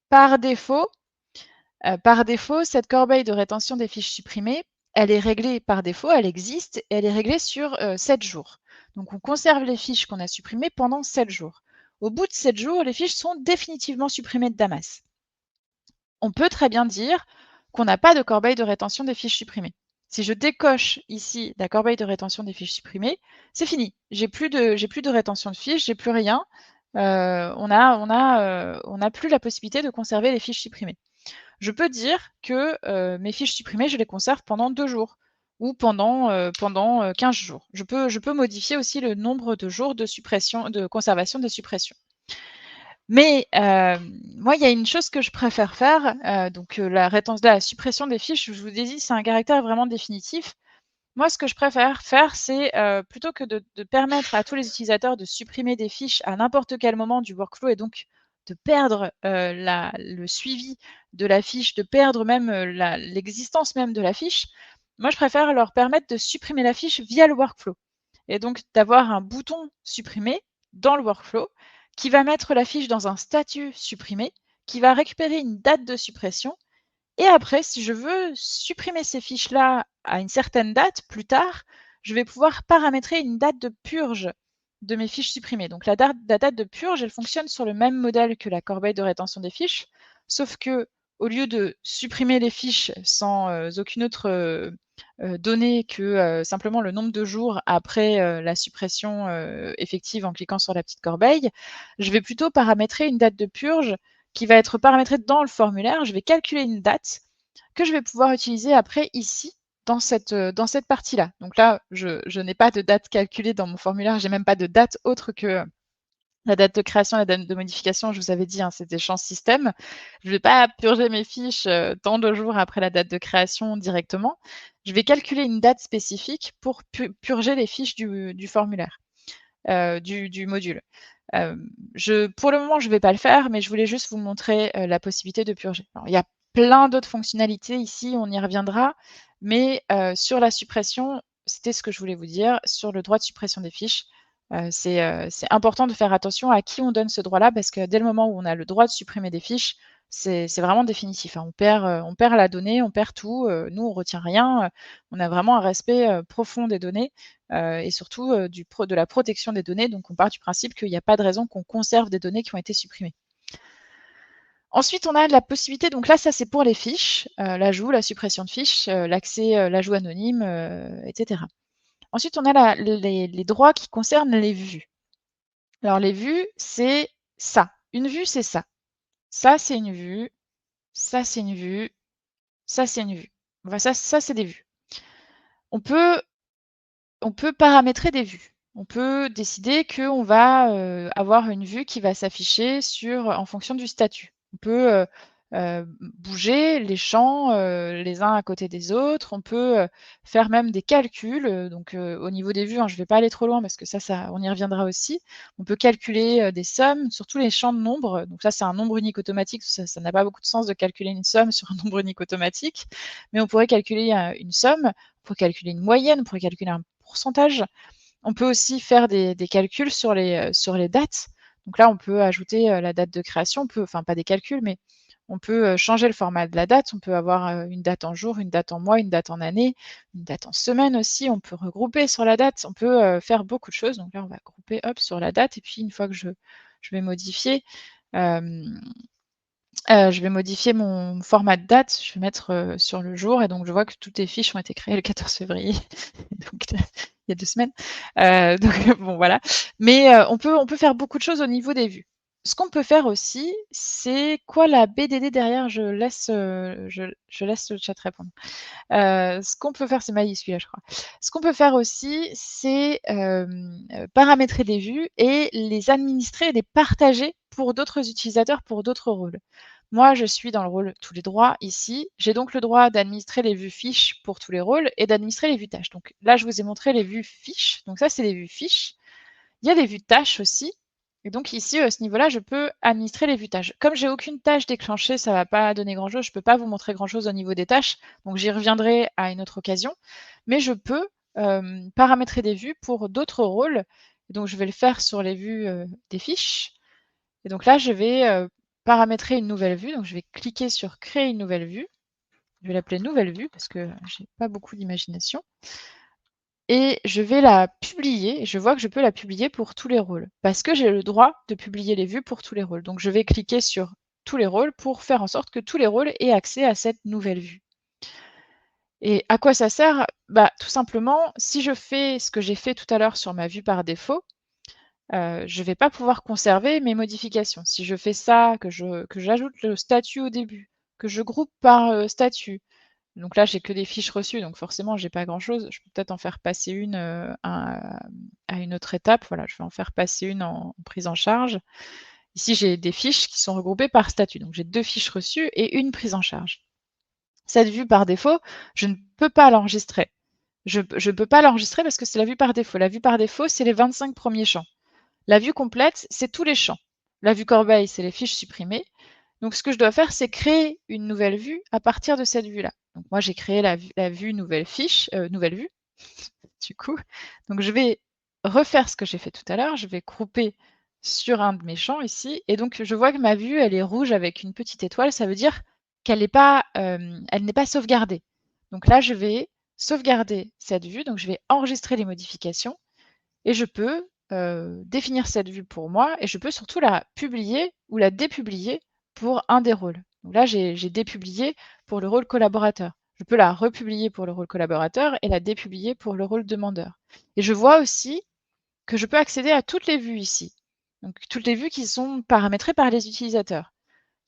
Par défaut, cette corbeille de rétention des fiches supprimées, elle est réglée par défaut, elle existe et elle est réglée sur 7 jours. Donc on conserve les fiches qu'on a supprimées pendant 7 jours. Au bout de 7 jours, les fiches sont définitivement supprimées de Damas. on peut très bien dire qu'on n'a pas de corbeille de rétention des fiches supprimées. Si je décoche ici la corbeille de rétention des fiches supprimées, c'est fini. J'ai plus de rétention de fiches, j'ai plus rien. On n'a plus la possibilité de conserver les fiches supprimées. Je peux dire que mes fiches supprimées, je les conserve pendant 2 jours ou pendant 15 jours. Je peux modifier aussi le nombre de jours de conservation des suppressions. Mais moi, il y a une chose que je préfère faire, donc la suppression des fiches, je vous ai dit, c'est un caractère vraiment définitif. Moi, ce que je préfère faire, c'est, plutôt que de permettre à tous les utilisateurs de supprimer des fiches à n'importe quel moment du workflow et donc de perdre, le suivi de la fiche, de perdre même, l'existence même de la fiche, moi, je préfère leur permettre de supprimer la fiche via le workflow et donc d'avoir un bouton supprimer dans le workflow qui va mettre la fiche dans un statut supprimé, qui va récupérer une date de suppression et après, si je veux supprimer ces fiches-là à une certaine date, plus tard, je vais pouvoir paramétrer une date de purge de mes fiches supprimées. Donc la date de purge, elle fonctionne sur le même modèle que la corbeille de rétention des fiches, sauf que au lieu de supprimer les fiches sans aucune autre donnée que simplement le nombre de jours après la suppression effective en cliquant sur la petite corbeille, je vais plutôt paramétrer une date de purge qui va être paramétrée dans le formulaire. Je vais calculer une date que je vais pouvoir utiliser après ici dans cette partie-là. Donc là, je n'ai pas de date calculée dans mon formulaire, j'ai même pas de date autre que la date de création, la date de modification, je vous avais dit, hein, c'est des champs système. Je ne vais pas purger mes fiches tant de jours après la date de création directement. Je vais calculer une date spécifique pour purger les fiches du formulaire, du module. Pour le moment, je ne vais pas le faire, mais je voulais juste vous montrer la possibilité de purger. Alors, il y a plein d'autres fonctionnalités ici, on y reviendra, mais sur la suppression, c'était ce que je voulais vous dire. Sur le droit de suppression des fiches, c'est important de faire attention à qui on donne ce droit-là, parce que dès le moment où on a le droit de supprimer des fiches, c'est vraiment définitif, hein. On perd la donnée, on perd tout, nous on retient rien, on a vraiment un respect profond des données et surtout de la protection des données. Donc on part du principe qu'il n'y a pas de raison qu'on conserve des données qui ont été supprimées. Ensuite, on a la possibilité, donc là, ça c'est pour les fiches, l'ajout, la suppression de fiches, l'accès, l'ajout anonyme, etc. Ensuite, on a les droits qui concernent les vues. Alors les vues, c'est ça. Une vue, c'est ça. Ça, c'est une vue. Ça, c'est une vue. Ça, c'est une vue. Enfin, ça c'est des vues. On peut paramétrer des vues. On peut décider qu'on va avoir une vue qui va s'afficher en fonction du statut. On peut bouger les champs les uns à côté des autres. On peut faire même des calculs. Donc au niveau des vues, hein, je ne vais pas aller trop loin parce que ça, on y reviendra aussi. On peut calculer des sommes sur tous les champs de nombres. Donc ça, c'est un nombre unique automatique. Ça n'a pas beaucoup de sens de calculer une somme sur un nombre unique automatique. Mais on pourrait calculer une somme, on pourrait calculer une moyenne, on pourrait calculer un pourcentage. On peut aussi faire des calculs sur les dates. Donc là, on peut ajouter la date de création. Enfin, pas des calculs, mais on peut changer le format de la date. On peut avoir une date en jour, une date en mois, une date en année, une date en semaine aussi. On peut regrouper sur la date. On peut faire beaucoup de choses. Donc là, on va grouper hop, sur la date. Et puis, une fois que je vais modifier, je vais modifier mon format de date. Je vais mettre sur le jour. Et donc, je vois que toutes les fiches ont été créées le 14 février. Donc, il y a 2 semaines. Donc bon, voilà. Mais on peut faire beaucoup de choses au niveau des vues. Ce qu'on peut faire aussi, c'est quoi la BDD derrière? Je laisse le chat répondre. Ce qu'on peut faire, c'est Maï celui-là, je crois. Ce qu'on peut faire aussi, c'est paramétrer des vues et les administrer et les partager pour d'autres utilisateurs, pour d'autres rôles. Moi, je suis dans le rôle tous les droits ici. J'ai donc le droit d'administrer les vues fiches pour tous les rôles et d'administrer les vues tâches. Donc là, je vous ai montré les vues fiches. Donc ça, c'est les vues fiches. Il y a des vues tâches aussi. Et donc ici, à ce niveau-là, je peux administrer les vues tâches. Comme j'ai aucune tâche déclenchée, ça ne va pas donner grand-chose. Je ne peux pas vous montrer grand-chose au niveau des tâches. Donc j'y reviendrai à une autre occasion. Mais je peux paramétrer des vues pour d'autres rôles. Donc je vais le faire sur les vues des fiches. Et donc là, je vais paramétrer une nouvelle vue. Donc je vais cliquer sur créer une nouvelle vue. Je vais l'appeler nouvelle vue parce que j'ai pas beaucoup d'imagination. Et je vais la publier. Et je vois que je peux la publier pour tous les rôles parce que j'ai le droit de publier les vues pour tous les rôles. Donc je vais cliquer sur tous les rôles pour faire en sorte que tous les rôles aient accès à cette nouvelle vue. Et à quoi ça sert? Bah, tout simplement, si je fais ce que j'ai fait tout à l'heure sur ma vue par défaut, je ne vais pas pouvoir conserver mes modifications. Si je fais ça, que j'ajoute le statut au début, que je groupe par, statut, donc là, j'ai que des fiches reçues, donc forcément, j'ai pas grand-chose. Je peux peut-être en faire passer une, à une autre étape. Voilà, je vais en faire passer une en prise en charge. Ici, j'ai des fiches qui sont regroupées par statut, donc j'ai 2 fiches reçues et une prise en charge. Cette vue par défaut, je ne peux pas l'enregistrer. Je ne peux pas l'enregistrer parce que c'est la vue par défaut. La vue par défaut, c'est les 25 premiers champs. La vue complète, c'est tous les champs. La vue corbeille, c'est les fiches supprimées. Donc ce que je dois faire, c'est créer une nouvelle vue à partir de cette vue-là. Donc moi, j'ai créé la vue nouvelle fiche, nouvelle vue, du coup. Donc je vais refaire ce que j'ai fait tout à l'heure. Je vais grouper sur un de mes champs ici. Et donc je vois que ma vue, elle est rouge avec une petite étoile. Ça veut dire qu'elle n'est pas, elle n'est pas sauvegardée. Donc là, je vais sauvegarder cette vue. Donc je vais enregistrer les modifications et je peux définir cette vue pour moi et je peux surtout la publier ou la dépublier pour un des rôles. Donc là, j'ai dépublié pour le rôle collaborateur. Je peux la republier pour le rôle collaborateur et la dépublier pour le rôle demandeur. Et je vois aussi que je peux accéder à toutes les vues ici. Donc toutes les vues qui sont paramétrées par les utilisateurs.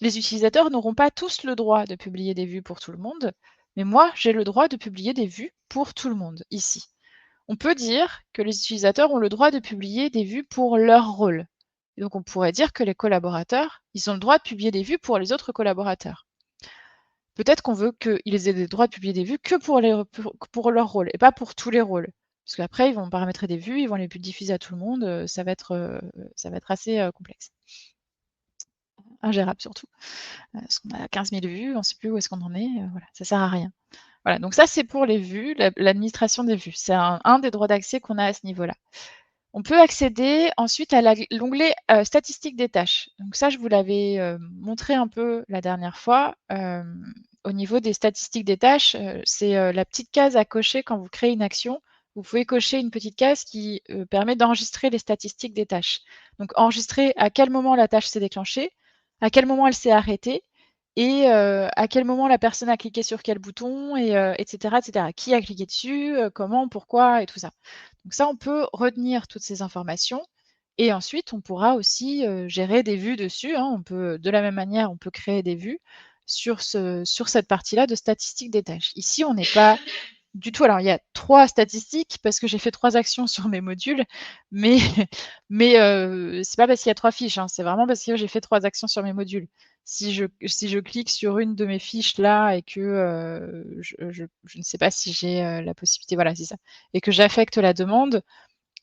Les utilisateurs n'auront pas tous le droit de publier des vues pour tout le monde, mais moi, j'ai le droit de publier des vues pour tout le monde ici. On peut dire que les utilisateurs ont le droit de publier des vues pour leur rôle. Et donc on pourrait dire que les collaborateurs, ils ont le droit de publier des vues pour les autres collaborateurs. Peut-être qu'on veut qu'ils aient le droit de publier des vues que pour leur rôle et pas pour tous les rôles. Parce qu'après, ils vont paramétrer des vues, ils vont les diffuser à tout le monde, ça va être assez complexe. Ingérable surtout. Parce qu'on a 15 000 vues, on ne sait plus où est-ce qu'on en est, voilà, ça sert à rien. Voilà, donc ça c'est pour les vues, l'administration des vues. C'est un des droits d'accès qu'on a à ce niveau-là. On peut accéder ensuite à l'onglet statistiques des tâches. Donc ça, je vous l'avais montré un peu la dernière fois. Au niveau des statistiques des tâches, c'est la petite case à cocher quand vous créez une action. Vous pouvez cocher une petite case qui permet d'enregistrer les statistiques des tâches. Donc enregistrer à quel moment la tâche s'est déclenchée, à quel moment elle s'est arrêtée, et à quel moment la personne a cliqué sur quel bouton, et etc., etc. Qui a cliqué dessus, comment, pourquoi, et tout ça. Donc ça, on peut retenir toutes ces informations et ensuite on pourra aussi gérer des vues dessus, hein. On peut, de la même manière, on peut créer des vues sur cette partie-là de statistiques des tâches. Ici, on n'est pas du tout. Alors, il y a 3 statistiques parce que j'ai fait 3 actions sur mes modules, mais c'est pas parce qu'il y a 3 fiches, hein, c'est vraiment parce que j'ai fait 3 actions sur mes modules. Si je clique sur une de mes fiches là et que je ne sais pas si j'ai la possibilité, voilà, c'est ça, et que j'affecte la demande,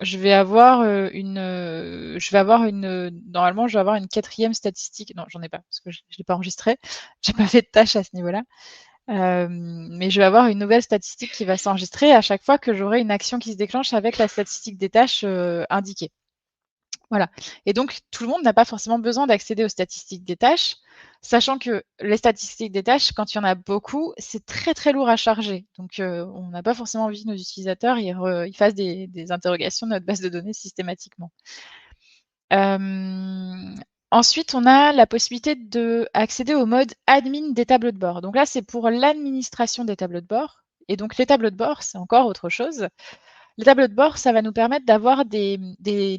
je vais avoir normalement, je vais avoir une 4e statistique. Non, j'en ai pas parce que je l'ai pas enregistré. J'ai pas fait de tâche à ce niveau-là. Mais je vais avoir une nouvelle statistique qui va s'enregistrer à chaque fois que j'aurai une action qui se déclenche avec la statistique des tâches indiquée. Voilà. Et donc, tout le monde n'a pas forcément besoin d'accéder aux statistiques des tâches, sachant que les statistiques des tâches, quand il y en a beaucoup, c'est très très lourd à charger. Donc, on n'a pas forcément envie que nos utilisateurs ils fassent des interrogations de notre base de données systématiquement. Ensuite, on a la possibilité d'accéder au mode admin des tableaux de bord. Donc là, c'est pour l'administration des tableaux de bord. Et donc, les tableaux de bord, c'est encore autre chose. Les tableaux de bord, ça va nous permettre d'avoir des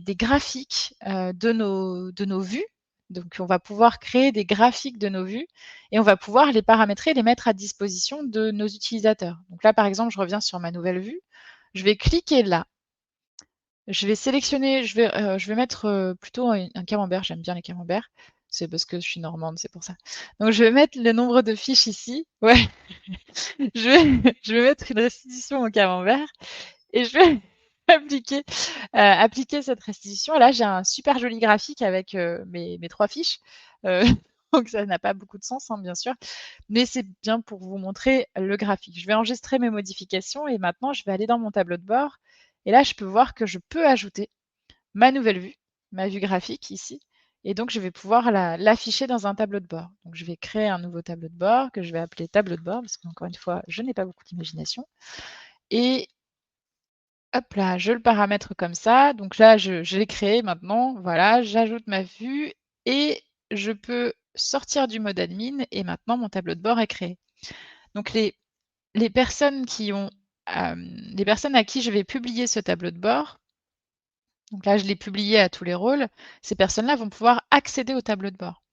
graphiques de nos vues. Donc, on va pouvoir créer des graphiques de nos vues et on va pouvoir les paramétrer, les mettre à disposition de nos utilisateurs. Donc là, par exemple, je reviens sur ma nouvelle vue. Je vais cliquer là. Je vais sélectionner, je vais mettre plutôt un camembert. J'aime bien les camemberts. C'est parce que je suis normande, c'est pour ça. Donc, je vais mettre le nombre de fiches ici. Ouais, je vais mettre une restitution au camembert et je vais appliquer cette restitution. Là, j'ai un super joli graphique avec mes 3 fiches. Donc, ça n'a pas beaucoup de sens, hein, bien sûr. Mais c'est bien pour vous montrer le graphique. Je vais enregistrer mes modifications et maintenant, je vais aller dans mon tableau de bord. Et là, je peux voir que je peux ajouter ma nouvelle vue, ma vue graphique ici. Et donc, je vais pouvoir l'afficher dans un tableau de bord. Donc, je vais créer un nouveau tableau de bord que je vais appeler tableau de bord parce qu'encore une fois, je n'ai pas beaucoup d'imagination. Et hop là, je le paramètre comme ça. Donc là, je l'ai créé maintenant. Voilà, j'ajoute ma vue et je peux sortir du mode admin et maintenant mon tableau de bord est créé. Donc les personnes les personnes à qui je vais publier ce tableau de bord, donc là je l'ai publié à tous les rôles, ces personnes-là vont pouvoir accéder au tableau de bord.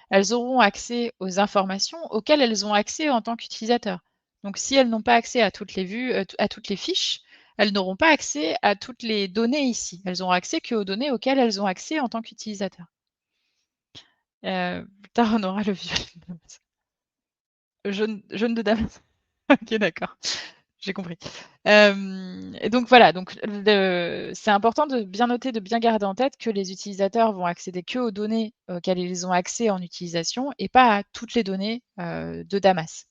Elles auront accès aux informations auxquelles elles ont accès en tant qu'utilisateur. Donc si elles n'ont pas accès à toutes les vues, à toutes les fiches, elles n'auront pas accès à toutes les données ici. Elles auront accès qu'aux données auxquelles elles ont accès en tant qu'utilisateur. Plus tard, on aura le violet de Damas. Jaune de Damas. Ok, d'accord. J'ai compris. Et donc voilà, c'est important de bien noter, de bien garder en tête que les utilisateurs vont accéder qu'aux données auxquelles ils ont accès en utilisation et pas à toutes les données de Damas.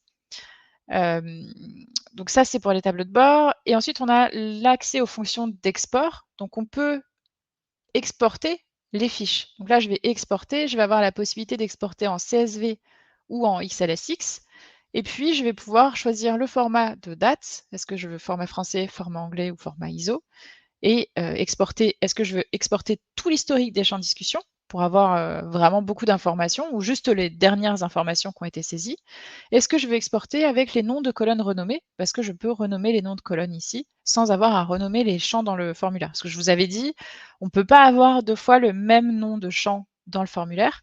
Donc ça, c'est pour les tableaux de bord. Et ensuite, on a l'accès aux fonctions d'export. Donc on peut exporter les fiches. Donc là, je vais exporter, je vais avoir la possibilité d'exporter en CSV ou en XLSX. Et puis, je vais pouvoir choisir le format de date. Est-ce que je veux format français, format anglais ou format ISO? Et exporter, est-ce que je veux exporter tout l'historique des champs de discussion pour avoir vraiment beaucoup d'informations ou juste les dernières informations qui ont été saisies? Est-ce que je veux exporter avec les noms de colonnes renommées? Parce que je peux renommer les noms de colonnes ici sans avoir à renommer les champs dans le formulaire. Parce que je vous avais dit, on ne peut pas avoir deux fois le même nom de champ dans le formulaire.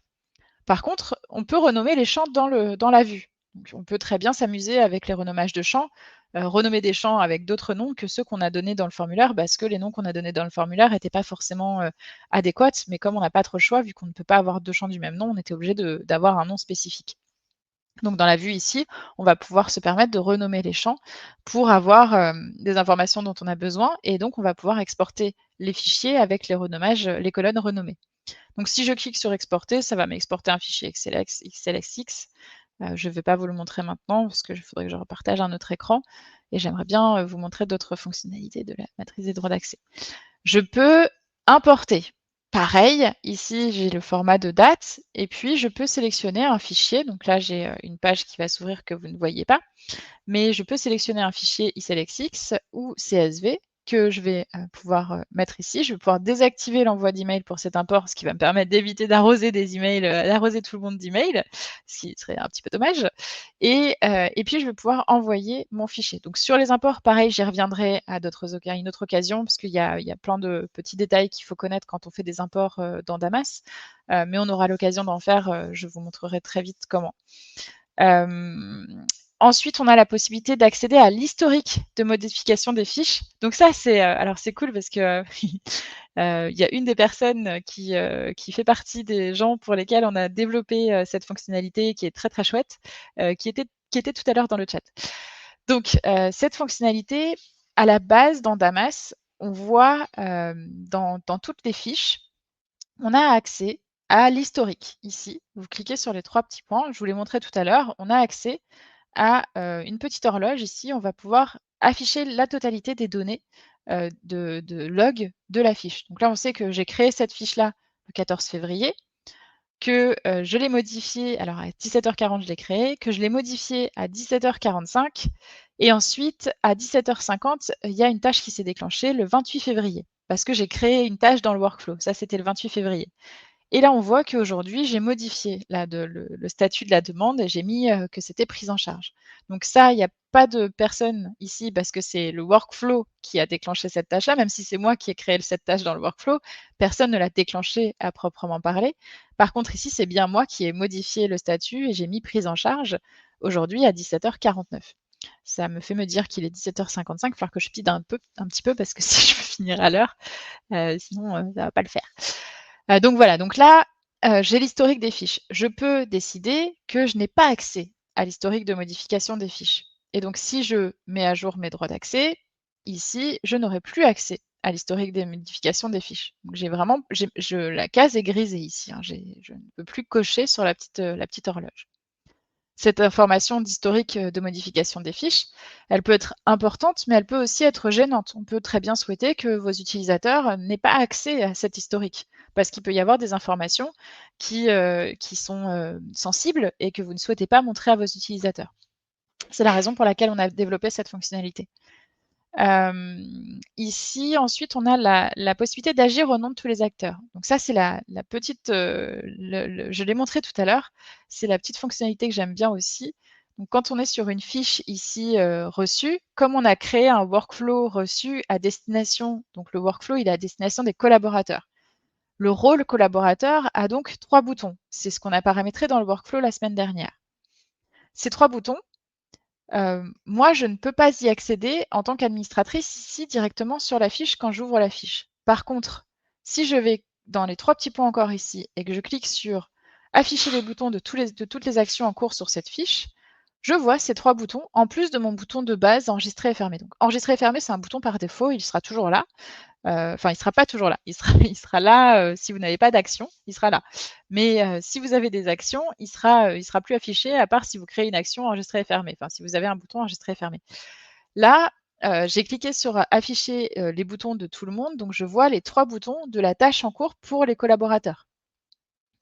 Par contre, on peut renommer les champs dans la vue. Donc, on peut très bien s'amuser avec les renommages de champs, renommer des champs avec d'autres noms que ceux qu'on a donnés dans le formulaire, parce que les noms qu'on a donnés dans le formulaire n'étaient pas forcément adéquats, mais comme on n'a pas trop le choix, vu qu'on ne peut pas avoir deux champs du même nom, on était obligé d'avoir un nom spécifique. Donc dans la vue ici, on va pouvoir se permettre de renommer les champs pour avoir des informations dont on a besoin, et donc on va pouvoir exporter les fichiers avec les renommages, les colonnes renommées. Donc si je clique sur exporter, ça va m'exporter un fichier XLSX. Je ne vais pas vous le montrer maintenant parce qu'il faudrait que je repartage un autre écran et j'aimerais bien vous montrer d'autres fonctionnalités de la matrice des droits d'accès. Je peux importer. Pareil, ici j'ai le format de date et puis je peux sélectionner un fichier. Donc là j'ai une page qui va s'ouvrir que vous ne voyez pas, mais je peux sélectionner un fichier XLSX ou CSV que je vais pouvoir mettre ici. Je vais pouvoir désactiver l'envoi d'email pour cet import, ce qui va me permettre d'éviter d'arroser des emails, d'arroser tout le monde d'emails, ce qui serait un petit peu dommage. Et puis je vais pouvoir envoyer mon fichier. Donc sur les imports, pareil, j'y reviendrai à une autre occasion, parce qu'il y a plein de petits détails qu'il faut connaître quand on fait des imports dans Damas. Mais on aura l'occasion d'en faire, je vous montrerai très vite comment. Ensuite, on a la possibilité d'accéder à l'historique de modification des fiches. Donc ça, c'est cool parce que il y a une des personnes qui fait partie des gens pour lesquels on a développé cette fonctionnalité qui est très très chouette, qui était tout à l'heure dans le chat. Donc cette fonctionnalité, à la base dans Damas, on voit dans toutes les fiches, on a accès à l'historique. Ici, vous cliquez sur les trois petits points, je vous l'ai montré tout à l'heure, on a accès à une petite horloge. Ici, on va pouvoir afficher la totalité des données de log de la fiche. Donc là, on sait que j'ai créé cette fiche-là le 14 février, que je l'ai modifiée, alors à 17h40, je l'ai créée, que je l'ai modifiée à 17h45, et ensuite, à 17h50, il y a une tâche qui s'est déclenchée le 28 février, parce que j'ai créé une tâche dans le workflow. Ça, c'était le 28 février. Et là, on voit qu'aujourd'hui, j'ai modifié le statut de la demande et j'ai mis que c'était prise en charge. Donc ça, il n'y a pas de personne ici parce que c'est le workflow qui a déclenché cette tâche-là, même si c'est moi qui ai créé cette tâche dans le workflow, personne ne l'a déclenchée à proprement parler. Par contre, ici, c'est bien moi qui ai modifié le statut et j'ai mis prise en charge aujourd'hui à 17h49. Ça me fait me dire qu'il est 17h55, il va falloir que je speed un petit peu parce que si je veux finir à l'heure, sinon ça ne va pas le faire. Donc voilà, donc là, j'ai l'historique des fiches. Je peux décider que je n'ai pas accès à l'historique de modification des fiches. Et donc si je mets à jour mes droits d'accès, ici, je n'aurai plus accès à l'historique des modifications des fiches. Donc la case est grisée ici, hein, je ne peux plus cocher sur la petite horloge. Cette information d'historique de modification des fiches, elle peut être importante, mais elle peut aussi être gênante. On peut très bien souhaiter que vos utilisateurs n'aient pas accès à cet historique, parce qu'il peut y avoir des informations qui sont sensibles et que vous ne souhaitez pas montrer à vos utilisateurs. C'est la raison pour laquelle on a développé cette fonctionnalité. Ici, ensuite, on a la possibilité d'agir au nom de tous les acteurs. Donc ça, c'est la petite, je l'ai montré tout à l'heure, c'est la petite fonctionnalité que j'aime bien aussi. Donc quand on est sur une fiche ici, reçue, comme on a créé un workflow reçu à destination, donc le workflow, il est à destination des collaborateurs. Le rôle collaborateur a donc 3 boutons. C'est ce qu'on a paramétré dans le workflow la semaine dernière. Ces 3 boutons, moi, je ne peux pas y accéder en tant qu'administratrice ici directement sur la fiche quand j'ouvre la fiche. Par contre, si je vais dans les 3 petits points encore ici et que je clique sur afficher les boutons de toutes les actions en cours sur cette fiche, je vois ces 3 boutons en plus de mon bouton de base enregistrer et fermer. Donc enregistrer et fermer, c'est un bouton par défaut, il sera toujours là. Enfin, il sera pas toujours là. Il sera là, si vous n'avez pas d'action, il sera là. Mais si vous avez des actions, il sera plus affiché à part si vous créez une action enregistrer et fermer. Enfin, si vous avez un bouton enregistrer et fermer. Là, j'ai cliqué sur afficher, les boutons de tout le monde, donc je vois les 3 boutons de la tâche en cours pour les collaborateurs.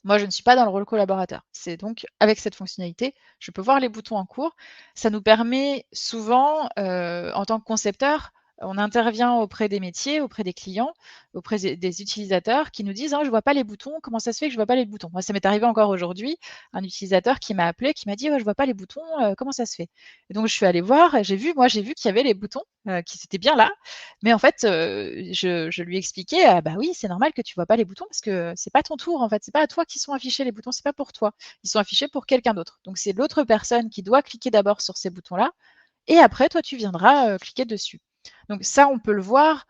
Moi, je ne suis pas dans le rôle collaborateur. C'est donc avec cette fonctionnalité, je peux voir les boutons en cours. Ça nous permet souvent, en tant que concepteur, on intervient auprès des métiers, auprès des clients, auprès des utilisateurs qui nous disent: «Ah, je vois pas les boutons, comment ça se fait que je vois pas les boutons?» Moi, ça m'est arrivé encore aujourd'hui, un utilisateur qui m'a appelé, qui m'a dit: «Ouais, je vois pas les boutons, comment ça se fait?» Et donc je suis allée voir et j'ai vu qu'il y avait les boutons, qui étaient bien là. Mais en fait, je lui expliquais: «Ah bah oui, c'est normal que tu vois pas les boutons parce que c'est pas ton tour en fait, c'est pas à toi qu'ils sont affichés les boutons, c'est pas pour toi. Ils sont affichés pour quelqu'un d'autre. Donc c'est l'autre personne qui doit cliquer d'abord sur ces boutons-là et après toi tu viendras, cliquer dessus». Donc ça, on peut le voir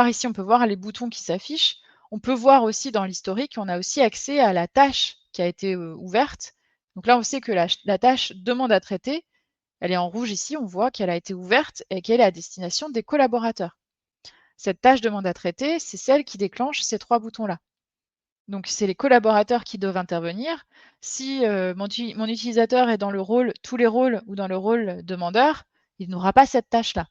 ici, on peut voir les boutons qui s'affichent. On peut voir aussi dans l'historique, on a aussi accès à la tâche qui a été, ouverte. Donc là, on sait que la tâche demande à traiter, elle est en rouge ici, on voit qu'elle a été ouverte et qu'elle est à destination des collaborateurs. Cette tâche demande à traiter, c'est celle qui déclenche ces 3 boutons-là. Donc c'est les collaborateurs qui doivent intervenir. Si, mon utilisateur est dans le rôle tous les rôles ou dans le rôle demandeur, il n'aura pas cette tâche-là.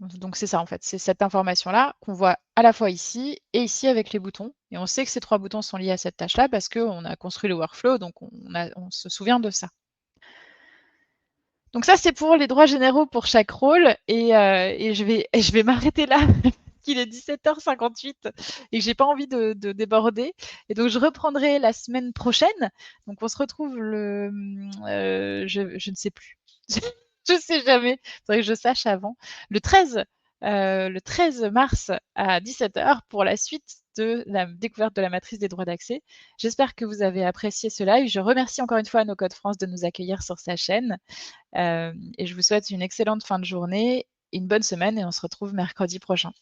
Donc c'est ça en fait, c'est cette information-là qu'on voit à la fois ici et ici avec les boutons et on sait que ces 3 boutons sont liés à cette tâche-là parce qu'on a construit le workflow, donc on se souvient de ça. Donc ça, c'est pour les droits généraux pour chaque rôle et je vais m'arrêter là qu'il est 17h58 et que j'ai pas envie de déborder et donc je reprendrai la semaine prochaine. Donc on se retrouve je ne sais plus. Je sais jamais, il faudrait que je sache avant. Le 13 mars à 17h pour la suite de la découverte de la matrice des droits d'accès. J'espère que vous avez apprécié ce live. Je remercie encore une fois No Code France de nous accueillir sur sa chaîne. Et je vous souhaite une excellente fin de journée, une bonne semaine et on se retrouve mercredi prochain.